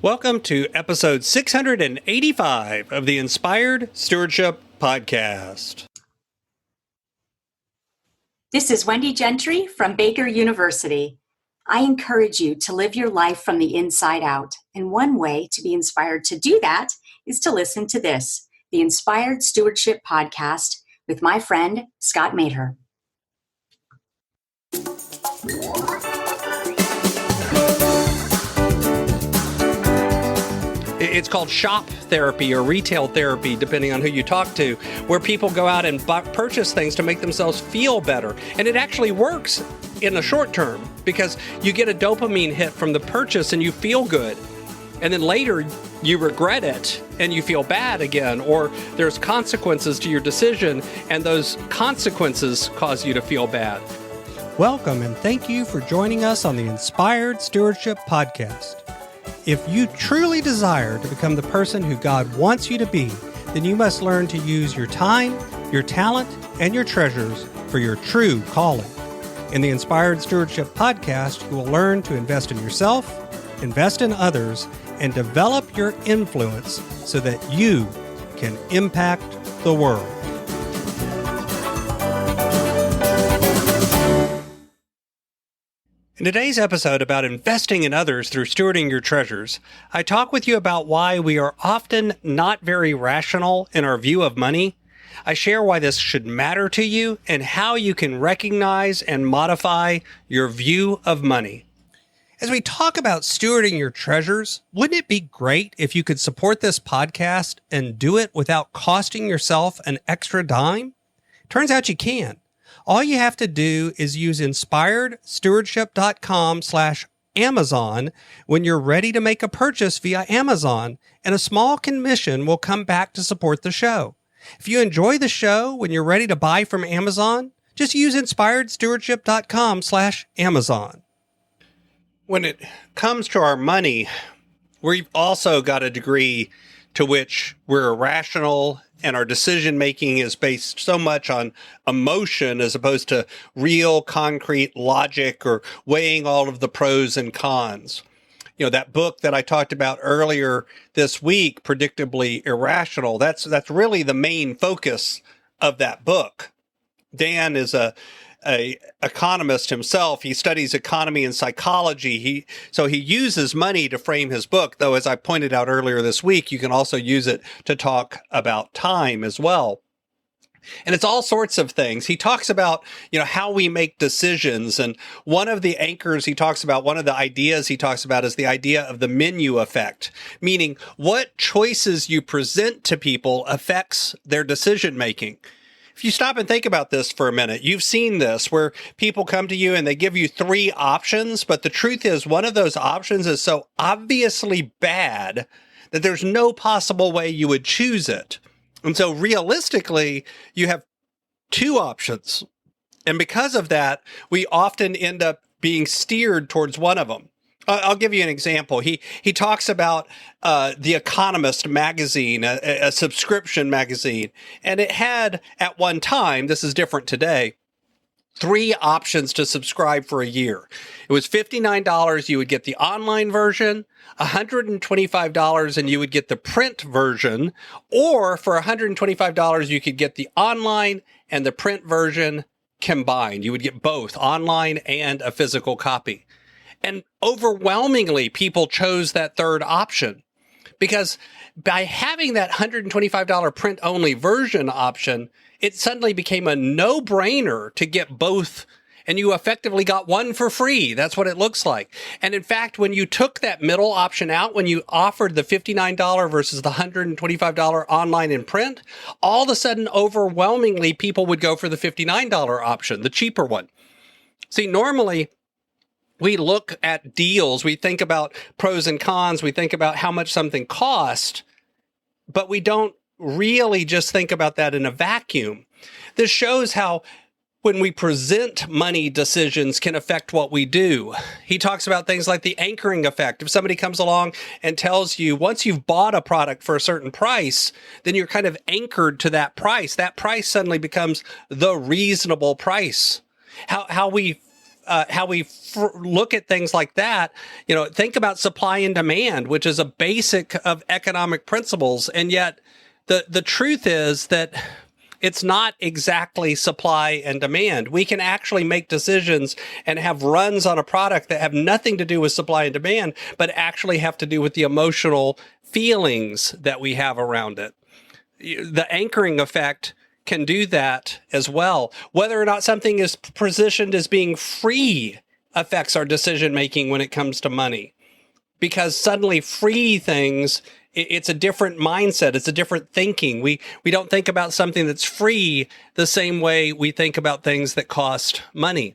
Welcome to episode 685 of the Inspired Stewardship Podcast. This is Wendy Gentry from Baker University. I encourage you to live your life from the inside out. And one way to be inspired to do that is to listen to this, the Inspired Stewardship Podcast with my friend, Scott Mater. It's called shop therapy or retail therapy, depending on who you talk to, where people go out and purchase things to make themselves feel better. And it actually works in the short term because you get a dopamine hit from the purchase and you feel good. And then later you regret it and you feel bad again, or there's consequences to your decision and those consequences cause you to feel bad. Welcome and thank you for joining us on the Inspired Stewardship Podcast. If you truly desire to become the person who God wants you to be, then you must learn to use your time, your talent, and your treasures for your true calling. In the Inspired Stewardship Podcast, you will learn to invest in yourself, invest in others, and develop your influence so that you can impact the world. In today's episode about investing in others through stewarding your treasures, I talk with you about why we are often not very rational in our view of money. I share why this should matter to you and how you can recognize and modify your view of money. As we talk about stewarding your treasures, wouldn't it be great if you could support this podcast and do it without costing yourself an extra dime? Turns out you can. All you have to do is use inspiredstewardship.com/Amazon when you're ready to make a purchase via Amazon, and a small commission will come back to support the show. If you enjoy the show when you're ready to buy from Amazon, just use inspiredstewardship.com/Amazon. When it comes to our money, we've also got a degree to which we're irrational and our decision-making is based so much on emotion as opposed to real, concrete logic or weighing all of the pros and cons. You know, that book that I talked about earlier this week, Predictably Irrational, that's really the main focus of that book. Dan is a economist himself. He studies economy and psychology. So he uses money to frame his book, though, as I pointed out earlier this week, you can also use it to talk about time as well. And it's all sorts of things. He talks about, how we make decisions. And one of the anchors he talks about, one of the ideas he talks about is the idea of the menu effect, meaning what choices you present to people affects their decision making. If you stop and think about this for a minute, you've seen this where people come to you and they give you three options, but the truth is one of those options is so obviously bad that there's no possible way you would choose it. And so realistically, you have two options. And because of that, we often end up being steered towards one of them. I'll give you an example. He talks about The Economist magazine, a subscription magazine, and it had at one time, this is different today, three options to subscribe for a year. It was $59, you would get the online version, $125 and you would get the print version, or for $125 you could get the online and the print version combined. You would get both online and a physical copy. And overwhelmingly, people chose that third option because by having that $125 print-only version option, it suddenly became a no-brainer to get both, and you effectively got one for free. That's what it looks like. And in fact, when you took that middle option out, when you offered the $59 versus the $125 online and print, all of a sudden, overwhelmingly, people would go for the $59 option, the cheaper one. See, normally, we look at deals, we think about pros and cons, we think about how much something cost, but we don't really just think about that in a vacuum. This shows how when we present money decisions can affect what we do. He talks about things like the anchoring effect. If somebody comes along and tells you once you've bought a product for a certain price, then you're kind of anchored to that price. That price suddenly becomes the reasonable price. How we look at things like that. Think about supply and demand, which is a basic of economic principles. And yet the truth is that it's not exactly supply and demand. We can actually make decisions and have runs on a product that have nothing to do with supply and demand, but actually have to do with the emotional feelings that we have around it. The anchoring effect can do that as well. Whether or not something is positioned as being free affects our decision making when it comes to money, because suddenly free things, it's a different mindset. It's a different thinking. We don't think about something that's free the same way we think about things that cost money.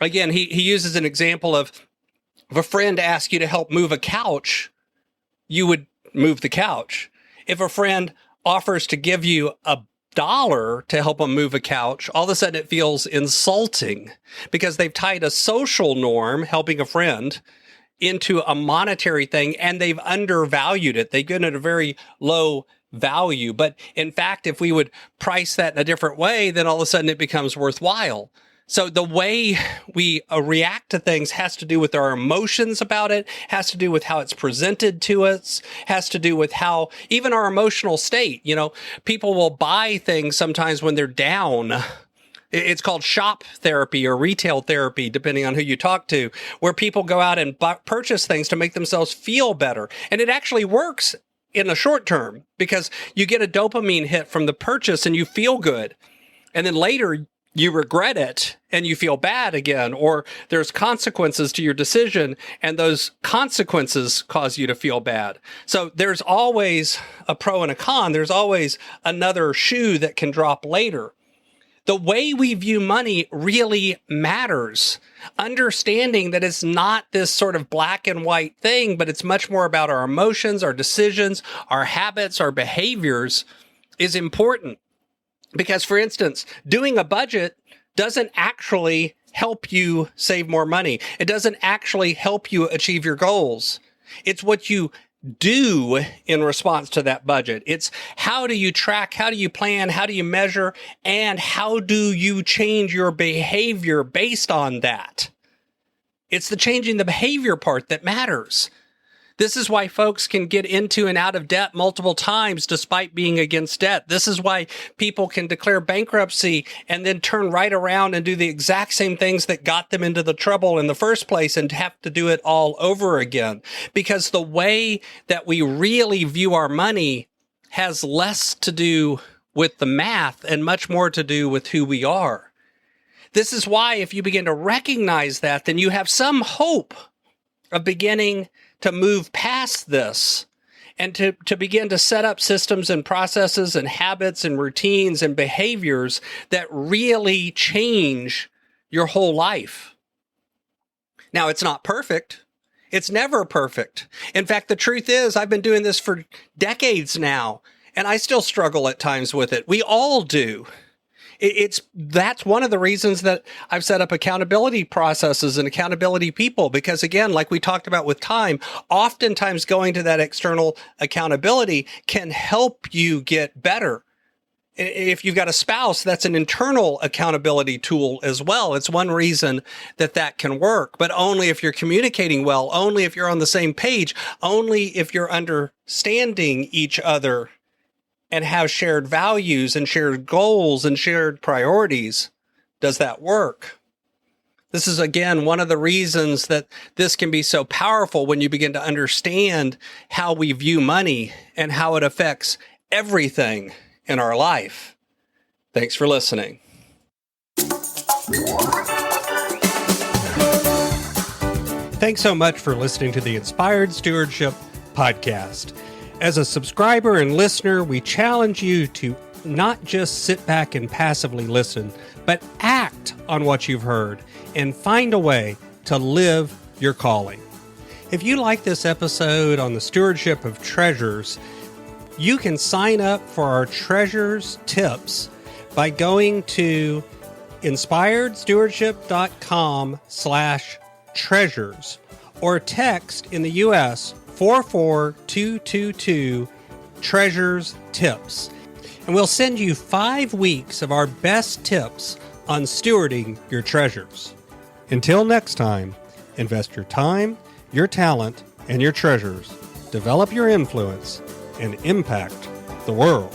Again, he uses an example of if a friend asks you to help move a couch, you would move the couch. If a friend offers to give you $1 to help them move a couch, all of a sudden it feels insulting because they've tied a social norm, helping a friend, into a monetary thing, and they've undervalued it. They get it at a very low value. But in fact, if we would price that in a different way, then all of a sudden it becomes worthwhile. So the way we react to things has to do with our emotions about it, has to do with how it's presented to us, has to do with how even our emotional state. People will buy things sometimes when they're down. It's called shop therapy or retail therapy, depending on who you talk to, where people go out and purchase things to make themselves feel better. And it actually works in the short term because you get a dopamine hit from the purchase and you feel good. And then later you regret it and you feel bad again, or there's consequences to your decision and those consequences cause you to feel bad. So there's always a pro and a con. There's always another shoe that can drop later. The way we view money really matters. Understanding that it's not this sort of black and white thing, but it's much more about our emotions, our decisions, our habits, our behaviors is important. Because, for instance, doing a budget doesn't actually help you save more money. It doesn't actually help you achieve your goals. It's what you do in response to that budget. It's how do you track, how do you plan, how do you measure, and how do you change your behavior based on that? It's the changing the behavior part that matters. This is why folks can get into and out of debt multiple times despite being against debt. This is why people can declare bankruptcy and then turn right around and do the exact same things that got them into the trouble in the first place and have to do it all over again. Because the way that we really view our money has less to do with the math and much more to do with who we are. This is why if you begin to recognize that, then you have some hope of beginning to move past this and to begin to set up systems and processes and habits and routines and behaviors that really change your whole life. Now, it's not perfect. It's never perfect. In fact, the truth is, I've been doing this for decades now, and I still struggle at times with it. We all do. That's one of the reasons that I've set up accountability processes and accountability people, because again, like we talked about with time, oftentimes going to that external accountability can help you get better. If you've got a spouse, that's an internal accountability tool as well. It's one reason that can work, but only if you're communicating well, only if you're on the same page, only if you're understanding each other and have shared values and shared goals and shared priorities, does that work. This is, again, one of the reasons that this can be so powerful when you begin to understand how we view money and how it affects everything in our life. Thanks for listening. Thanks so much for listening to the Inspired Stewardship podcast. As a subscriber and listener, we challenge you to not just sit back and passively listen, but act on what you've heard and find a way to live your calling. If you like this episode on the stewardship of treasures, you can sign up for our treasures tips by going to inspiredstewardship.com/treasures or text in the U.S. 44222 treasures tips. And we'll send you 5 weeks of our best tips on stewarding your treasures. Until next time, invest your time, your talent, and your treasures. Develop your influence and impact the world.